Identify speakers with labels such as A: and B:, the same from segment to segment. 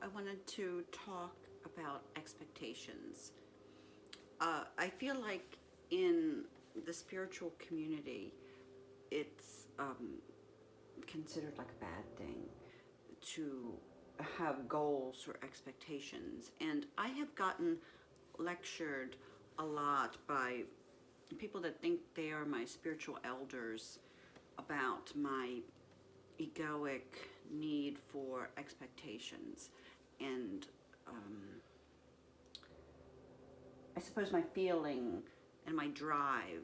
A: I wanted to talk about expectations. I feel like in the spiritual community, it's considered like a bad thing to have goals or expectations. And I have gotten lectured a lot by people that think they are my spiritual elders about my egoic need for expectations and I suppose my feeling and my drive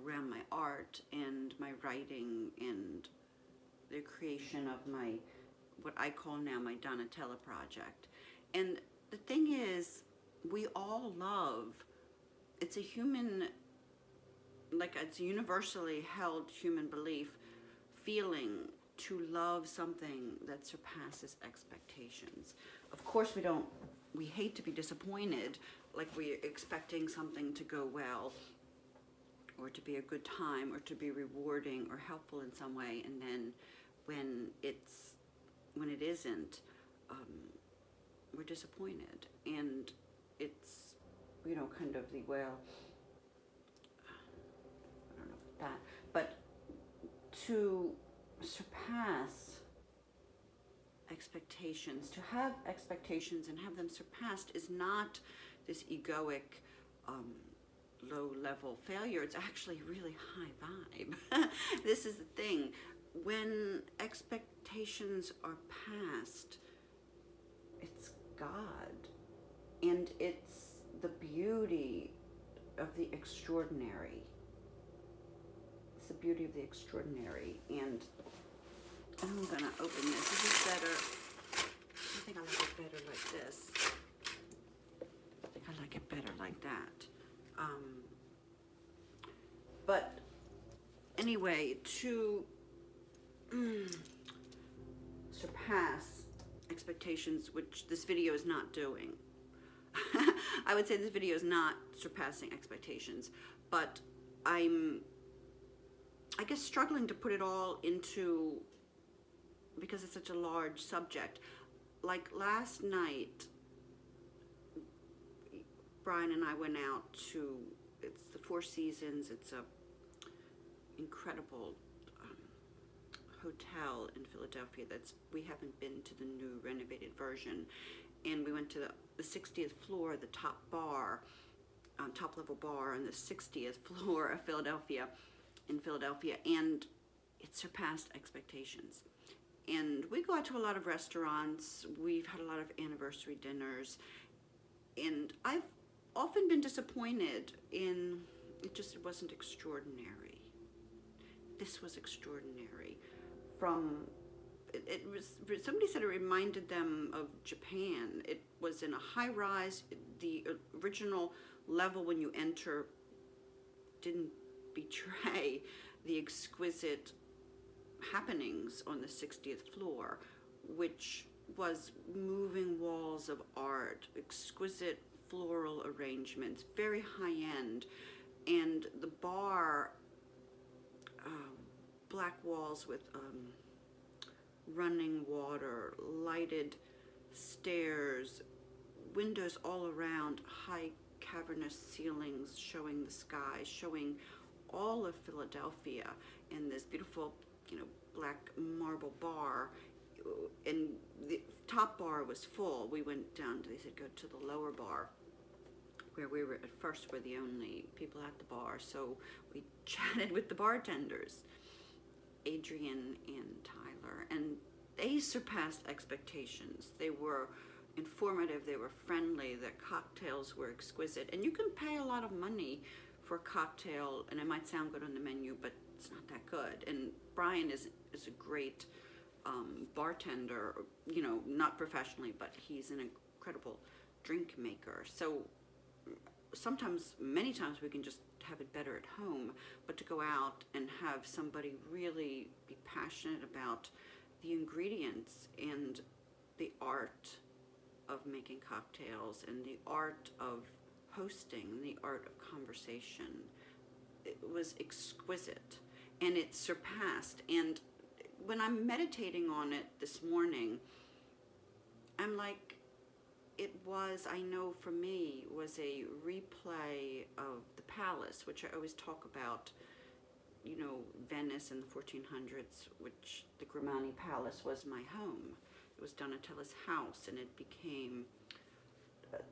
A: around my art and my writing and the creation of my, what I call now my Donatella project. And the thing is, we all love, it's a human, like it's a universally held human belief, feeling to love something that surpasses expectations. Of course we hate to be disappointed, like we're expecting something to go well or to be a good time or to be rewarding or helpful in some way, and then when it isn't, we're disappointed. And it's, kind of the, well, I don't know that, but to surpass expectations, to have expectations and have them surpassed is not this egoic, low-level failure. It's actually really high vibe. This is the thing. When expectations are passed, it's God. And it's the beauty of the extraordinary. It's the beauty of the extraordinary. And I'm gonna open this. This is better. I think I like it better like this. I think I like it better like that. But anyway, to surpass expectations, which this video is not doing. I would say this video is not surpassing expectations, but I'm, I guess, struggling to put it all into, because it's such a large subject. Like last night, Brian and I went out to, it's the Four Seasons, it's a incredible hotel in Philadelphia we haven't been to the new renovated version, and we went to the 60th floor, the top level bar on the 60th floor of Philadelphia, and it surpassed expectations. And we go out to a lot of restaurants, we've had a lot of anniversary dinners, and I've often been disappointed in, it wasn't extraordinary. This was extraordinary. It was, somebody said it reminded them of Japan. It was in a high rise. The original level when you enter didn't betray the exquisite happenings on the 60th floor, which was moving walls of art, exquisite floral arrangements, very high end, and the bar, black walls with running water, lighted stairs, windows all around, high cavernous ceilings showing the sky, showing all of Philadelphia, and this beautiful, black marble bar. And the top bar was full. We went down, they said go to the lower bar, where we were at first were the only people at the bar. So we chatted with the bartenders, Adrian and Tyler, and they surpassed expectations. They were informative, they were friendly, the cocktails were exquisite, and you can pay a lot of money for a cocktail, and it might sound good on the menu, but it's not that good. And Brian is a great bartender, not professionally, but he's an incredible drink maker. So sometimes, many times, we can just have it better at home, but to go out and have somebody really be passionate about the ingredients and the art of making cocktails and the art of hosting, the art of conversation, it was exquisite, and it surpassed. And when I'm meditating on it this morning, I'm like, it was, I know for me, was a replay of the palace, which I always talk about, you know, Venice in the 1400s, which the Grimani Palace was my home. It was Donatella's house, and it became,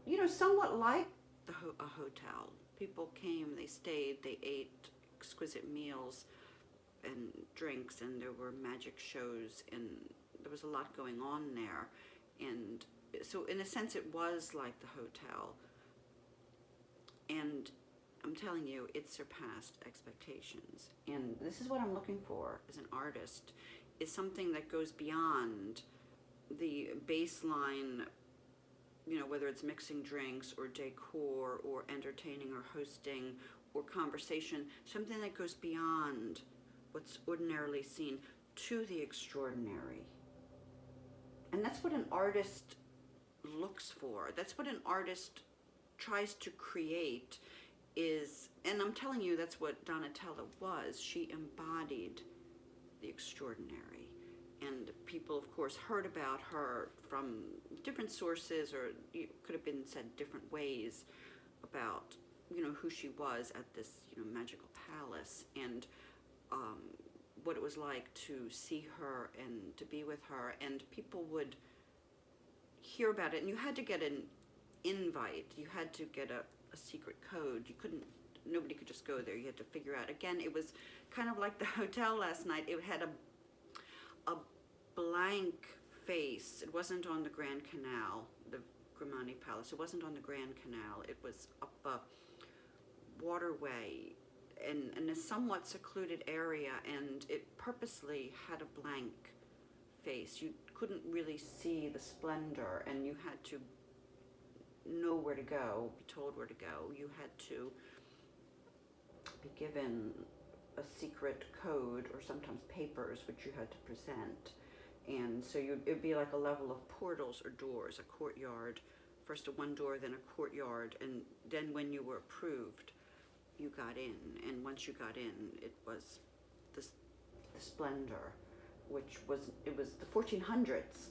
A: you know, somewhat like a hotel. People came, they stayed, they ate exquisite meals and drinks, and there were magic shows, and there was a lot going on there. And so in a sense it was like the hotel, and I'm telling you, it surpassed expectations. And this is what I'm looking for as an artist, is something that goes beyond the baseline, you know, whether it's mixing drinks or decor or entertaining or hosting or conversation, something that goes beyond what's ordinarily seen to the extraordinary. And that's what an artist looks for. That's what an artist tries to create is, and I'm telling you, that's what Donatella was. She embodied the extraordinary. And people, of course, heard about her from different sources, or it could have been said different ways about, you know, who she was at this, you know, magical palace, and what it was like to see her and to be with her. And people would hear about it, and you had to get an invite. You had to get a secret code. You couldn't, nobody could just go there. You had to figure out. Again, it was kind of like the hotel last night. It had a blank face. It wasn't on the Grand Canal, the Grimani Palace. It wasn't on the Grand Canal. It was up a waterway in a somewhat secluded area, and it purposely had a blank face. You couldn't really see the splendor, and you had to know where to go, be told where to go. You had to be given a secret code, or sometimes papers, which you had to present. And so it'd be like a level of portals or doors, a courtyard, first a one door, then a courtyard, and then when you were approved, you got in. And once you got in, it was the splendor, which was, it was the 1400s.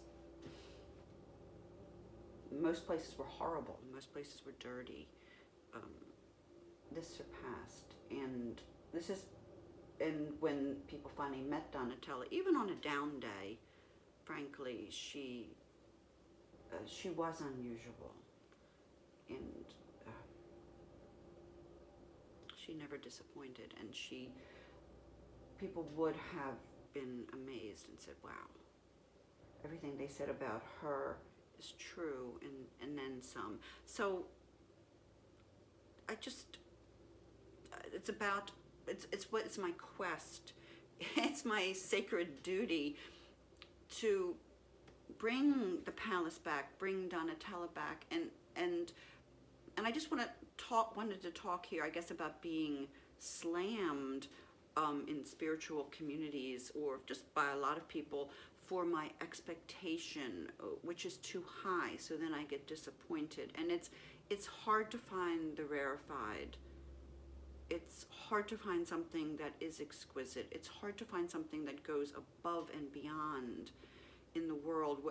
A: Most places were horrible. Most places were dirty. This surpassed, and this is, and when people finally met Donatella, even on a down day, frankly, she was unusual, and she never disappointed, and people would have been amazed and said, wow, everything they said about her is true, and then some. So I just, it's my quest. It's my sacred duty to bring the palace back, bring Donatella back, and I just wanted to talk here, I guess, about being slammed in spiritual communities, or just by a lot of people, for my expectation, which is too high. So then I get disappointed, and it's hard to find the rarefied. It's hard to find something that is exquisite. It's hard to find something that goes above and beyond in the world,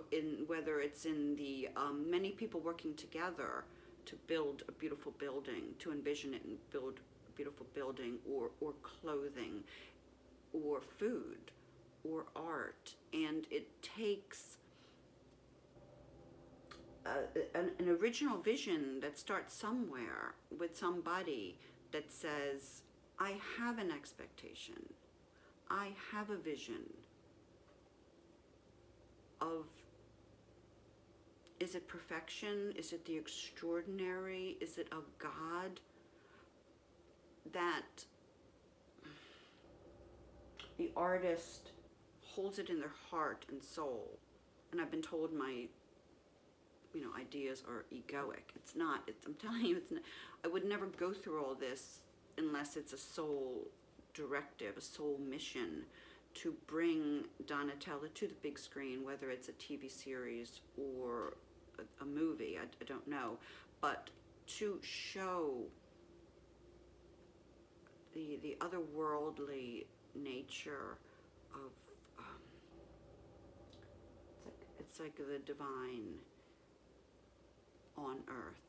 A: whether it's in the many people working together to build a beautiful building, to envision it and build a beautiful building, or clothing, or food, or art. And it takes an original vision that starts somewhere with somebody that says, I have an expectation, I have a vision of, is it perfection? Is it the extraordinary? Is it of God? That the artist holds it in their heart and soul. And I've been told my, you know, ideas are egoic. It's not. I'm telling you, it's not. I would never go through all this unless it's a soul directive, a soul mission to bring Donatella to the big screen, whether it's a TV series or a movie, I don't know, but to show the otherworldly nature of it's like the divine on earth.